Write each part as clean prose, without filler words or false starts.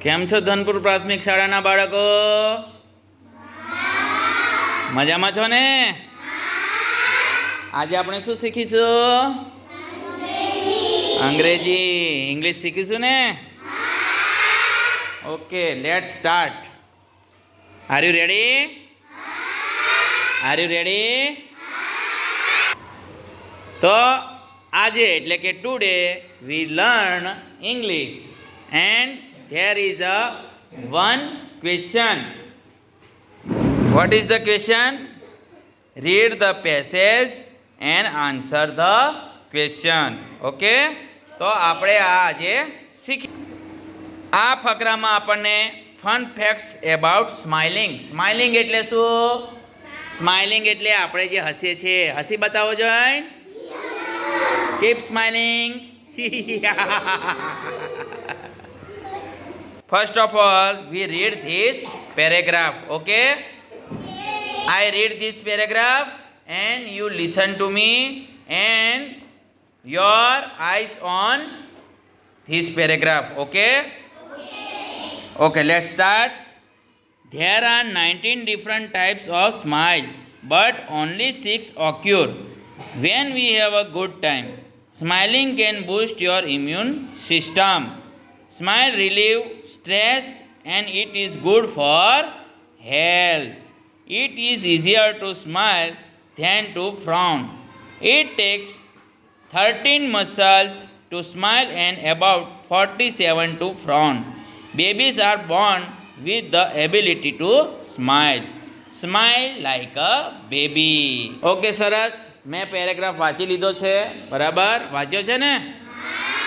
કેમ છો ધનપુર પ્રાથમિક શાળાના બાળકો? મજામાં છો ને? આજે આપણે શું શીખીશું? અંગ્રેજી. ઇંગ્લિશ શીખીશું ને? Okay, let's start. Are you ready? Are you ready? તો આજે એટલે કે today we learn English and there is a one question. What is the question? Read the passage and answer the question. Okay? તો આપણે આજે શીખી આ ફકરામાં આપણને fun facts about smiling. Smiling એટલે શું? સ્માઇલિંગ એટલે આપણે જે હસીએ છીએ. હસી બતાવો જોઈ. Keep smiling. First of all, we read this paragraph. Okay? I read this paragraph and you listen to me and your eyes on this paragraph. Okay? Okay, let's start. There are 19 different types of smile, but only 6 occur when we have a good time. Smiling can boost your immune system. Smile relieve stress and it is good for health. It is easier to smile than to frown. It takes 13 muscles to smile and about 47 to frown. Babies are born with the ability to smile. Smile like a baby. Okay, સરસ. મેં paragraph વાંચી લીધો છે. બરાબર વાંચ્યો છે ને?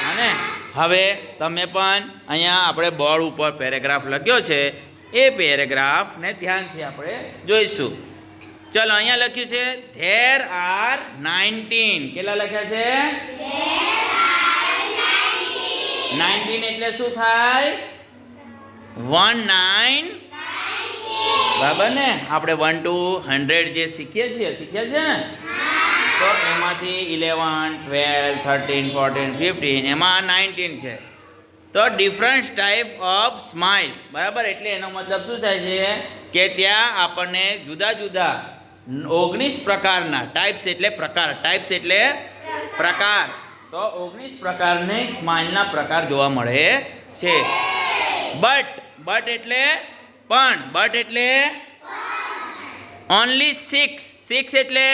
અને હવે તમે પણ અહીંયા આપણે બોર્ડ ઉપર પેરેગ્રાફ લખ્યો છે એ પેરેગ્રાફને ધ્યાનથી આપણે જોઈશું. ચલો, અહીંયા લખ્યું છે ધેર આર 19. કેટલા લખ્યા છે? 19 એટલે શું થાય? 19. બરાબર ને? આપણે 1 to 100 જે શીખ્યા છે ને, તો એમાંથી 11, 12, 13, 14, 15 એમાં 19 છે. તો ડિફરન્ટ ટાઈપ ઓફ સ્માઇલ. બરાબર, એટલે એનો મતલબ શું થાય છે કે ત્યાં આપણને જુદા જુદા 19 પ્રકારના ટાઈપ્સ એટલે પ્રકાર. ટાઈપ્સ એટલે પ્રકાર. તો 19 પ્રકારની સ્માઇલના પ્રકાર જોવા મળે છે. બટ એટલે પણ. બટ એટલે ઓનલી 6. 6 એટલે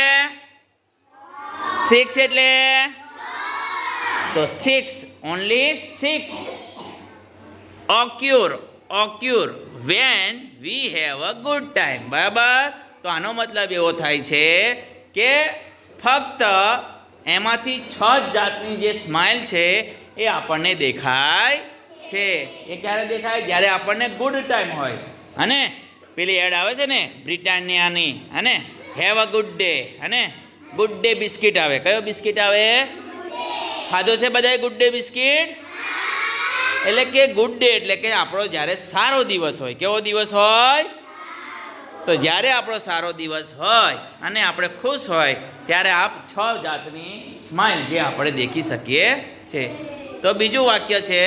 6 એટલે તો 6 only 6 occur when we have a good time. બરાબર, તો આનો મતલબ એવો થાય છે કે ફક્ત એમાંથી 6 જાતની જે સ્માઇલ છે એ આપણને દેખાય છે. એ ક્યારે દેખાય? જ્યારે આપણને ગુડ ટાઈમ હોય. અને પેલી એડ આવે છે ને બ્રિટાનિયાની, અને હેવ અ ગુડ ડે, અને ગુડ ડે બિસ્કિટ આવે. કયો બિસ્કિટ આવે? ખાધો છે બધાએ ગુડ ડે બિસ્કિટ? એટલે કે ગુડ ડે એટલે કે આપણો જ્યારે સારો દિવસ હોય. કેવો દિવસ હોય? તો જ્યારે આપણો સારો દિવસ હોય અને આપણે ખુશ હોય ત્યારે આ 6 જાતની સ્માઇલ જે આપણે દેખી શકીએ છે. તો બીજું વાક્ય છે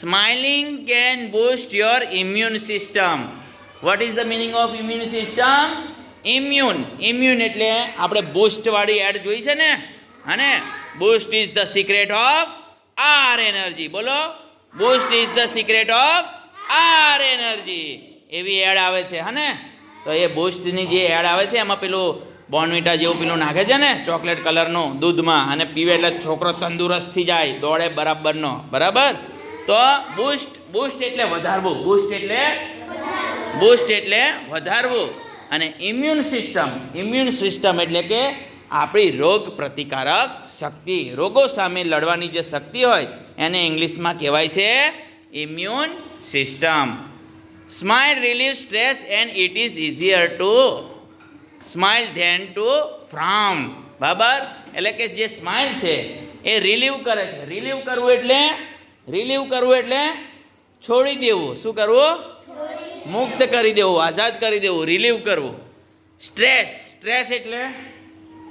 smiling can boost your immune system. What is the meaning of immune system? Immune એટલે આપણે બૂસ્ટ વાળી એડ જોઈ છે ને, અને boost is the secret of our energy. બોલો, boost is the secret of our energy. એવી એડ આવે છે. હને, તો એ બૂસ્ટની જે એડ આવે છે એમાં પેલું બોર્નવિટા જેવું પેલું નાખે છે ને ચોકલેટ કલરનું દૂધમાં, અને પીવે એટલે છોકરો તંદુરસ્ત થઈ જાય, દોડે બરાબરનો. બરાબર, તો બૂસ્ટ એટલે વધારવું. બૂસ્ટ એટલે વધારવું. અને ઇમ્યુન સિસ્ટમ એટલે કે આપણી રોગ પ્રતિકારક શક્તિ, રોગો સામે લડવાની જે શક્તિ હોય એને ઇંગ્લિશમાં કહેવાય છે immune system. Smile relieve stress and it is easier to smile than to frown. બરાબર, એટલે કે જે સ્માઇલ છે એ રિલીવ કરે છે. રિલીવ કરવું એટલે છોડી દેવું. શું કરવું? મુક્ત કરી દેવું, આઝાદ કરી દેવું, રિલીવ કરવું. સ્ટ્રેસ એટલે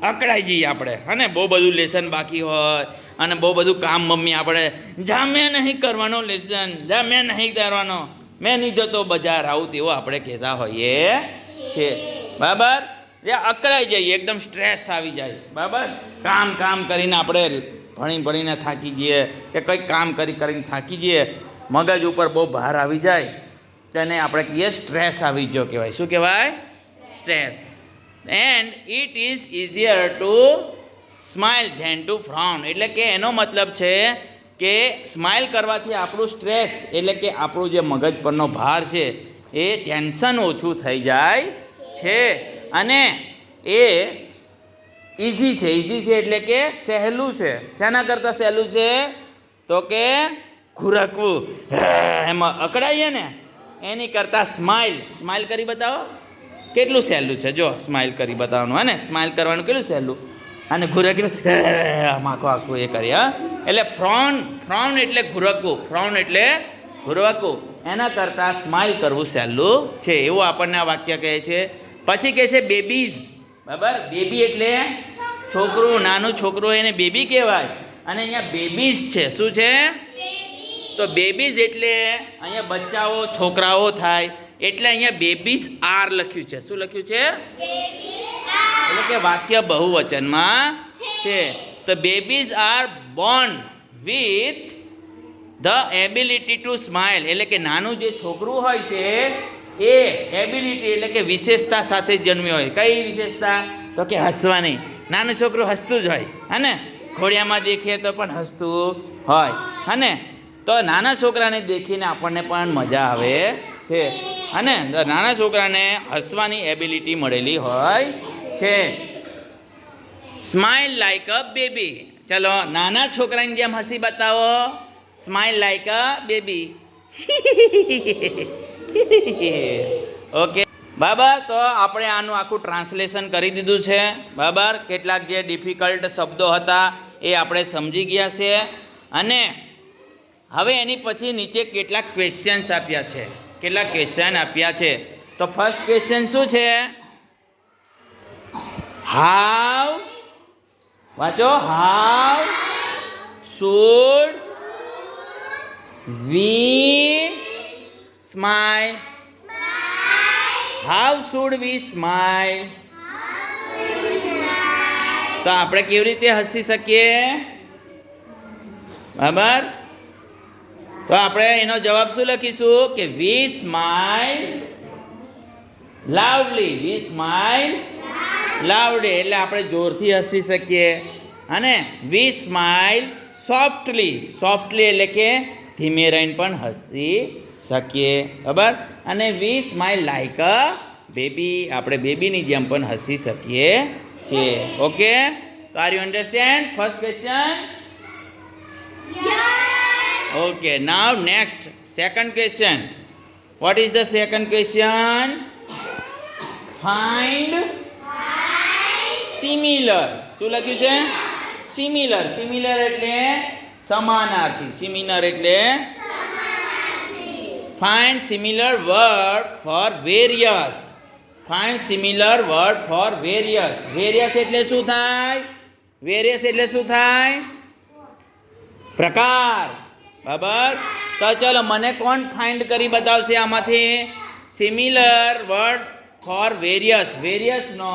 અકળાઈ જઈએ આપણે, અને બહુ બધું લેસન બાકી હોય અને બહુ બધું કામ મમ્મી આપણે જા મેં નહીં કરવાનો લેસન, જા મેં નહીં કરવાનો, મેં નહીં જતો બજાર, આવું તેવું આપણે કહેતા હોઈએ છે. બરાબર, જે અકળાઈ જઈએ, એકદમ સ્ટ્રેસ આવી જાય. બરાબર, કામ કરીને આપણે ભણીને થાકી જઈએ કે કંઈક કામ કરીને થાકી જઈએ, મગજ ઉપર બહુ ભાર આવી જાય, તેને આપણે કહીએ સ્ટ્રેસ આવી ગયો કહેવાય. શું કહેવાય? Stress. And it is easier to smile than to frown. એટલે કે એનો મતલબ છે કે સ્માઇલ કરવાથી આપણું સ્ટ્રેસ એટલે કે આપણું જે મગજ પરનો ભાર છે એ ટેન્શન ઓછું થઈ જાય છે. અને એ ઇઝી છે. ઇઝી છે એટલે કે સહેલું છે. શેના કરતાં સહેલું છે? તો કે ખુરકવું, એમાં અકળાઈએ ને એની કરતાં સ્માઇલ કરી બતાવો કેટલું સહેલું છે. જો સ્માઇલ કરી બતાવવાનું, હે ને, સ્માઇલ કરવાનું કેટલું સહેલું, અને ઘુરકી આખું એ કરી. હા, એટલે ફ્રોન એટલે ઘુરકવું, એના કરતાં સ્માઇલ કરવું સહેલું છે, એવું આપણને આ વાક્ય કહે છે. પછી કહે છે બેબીઝ. બરાબર, બેબી એટલે છોકરું, નાનું છોકરું, એને બેબી કહેવાય. અને અહીંયા બેબીઝ છે. શું છે? તો બેબીઝ એટલે અહીંયા બચ્ચાઓ, છોકરાઓ થાય, એટલે અહીંયા બેબીઝ આર લખ્યું છે. શું લખ્યું છે? એટલે કે વાક્ય બહુવચનમાં છે. તો babies are born with the ability to smile. એટલે કે નાનું જે છોકરું હોય છે એ એબિલિટી એટલે કે વિશેષતા સાથે જન્મ્યો હોય. કઈ વિશેષતા? તો કે હસવાની. નાનું છોકરું હસતું જ હોય, હે ને, ઘોડિયામાં દેખીએ તો પણ હસતું હોય, હે ને. તો નાના છોકરાને દેખીને આપણને પણ મજા આવે છે, અને નાના છોકરાને હસવાની એબિલિટી મળેલી હોય છે. Smile like a baby. ચલો, નાના છોકરાની જેમ હસી બતાવો. Smile like a baby. Okay, બરાબર. તો આપણે આનું આખું ટ્રાન્સલેશન કરી દીધું છે. બરાબર, કેટલાક જે ડિફિકલ્ટ શબ્દો હતા એ આપણે સમજી ગયા છે. અને હવે એની પછી નીચે કેટલાક ક્વેશ્ચન્સ આપ્યા છે. તો ફર્સ્ટ ક્વેશ્ચન શું છે? હાઉ, વાંચો, how should we smile. How should we smile. તો આપણે કેવી રીતે હસી શકીએ? બરાબર, તો આપણે એનો જવાબ શું લખીશું કે વી સ્માઇલ લાઉડલી. વી સ્માઇલ લાઉડલી એટલે આપણે જોરથી હસી શકીએ. અને વી સ્માઇલ સોફ્ટલી એટલે કે ધીમે રહીને પણ હસી શકીએ. બરાબર, અને વી સ્માઇલ લાઈક અ બેબી, આપણે બેબીની જેમ પણ હસી શકીએ છીએ. ઓકે, તો are you understand first question? Okay, now next, second question. What is the second question? Find similar. શું લખ્યું છે? Similar એટલે સમાનાર્થી. Find similar word for various. Various એટલે શું થાય? પ્રકાર. બરાબર, તો ચલો મને કોણ ફાઇન્ડ કરી બતાવશે આમાંથી? સિમિલર વર્ડ ફોર વેરિયસનો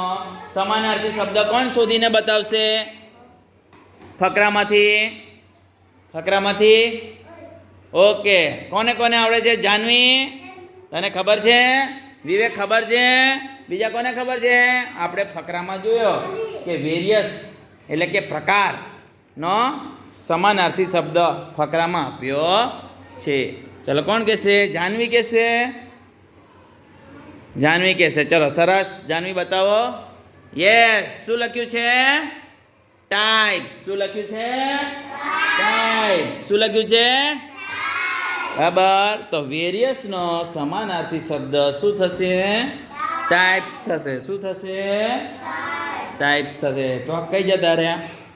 સમાનાર્થી શબ્દ કોણ શોધીને બતાવશે ફકરામાંથી? ઓકે, કોને આવડે છે? જાનવી, તને ખબર છે? વિવેક, ખબર છે? બીજા કોને ખબર છે? આપણે ફકરામાં જોયો કે વેરિયસ એટલે કે પ્રકારનો સમાનાર્થી શબ્દ ફકરામાં આપ્યો છે. ચલો, કોણ કહેશે? જાનવી કહેશે. ચલો, સરસ. જાનવી બતાવો. યસ, શું લખ્યું છે? ટાઈપ્સ. શું લખ્યું છે? ટાઈપ્સ. શું લખ્યું છે? બરાબર, તો વેરિયસનો સમાનાર્થી શબ્દ શું થશે? ટાઈપ્સ થશે. શું થશે? ટાઈપ્સ થશે. તો કઈ જતા રહ્યા?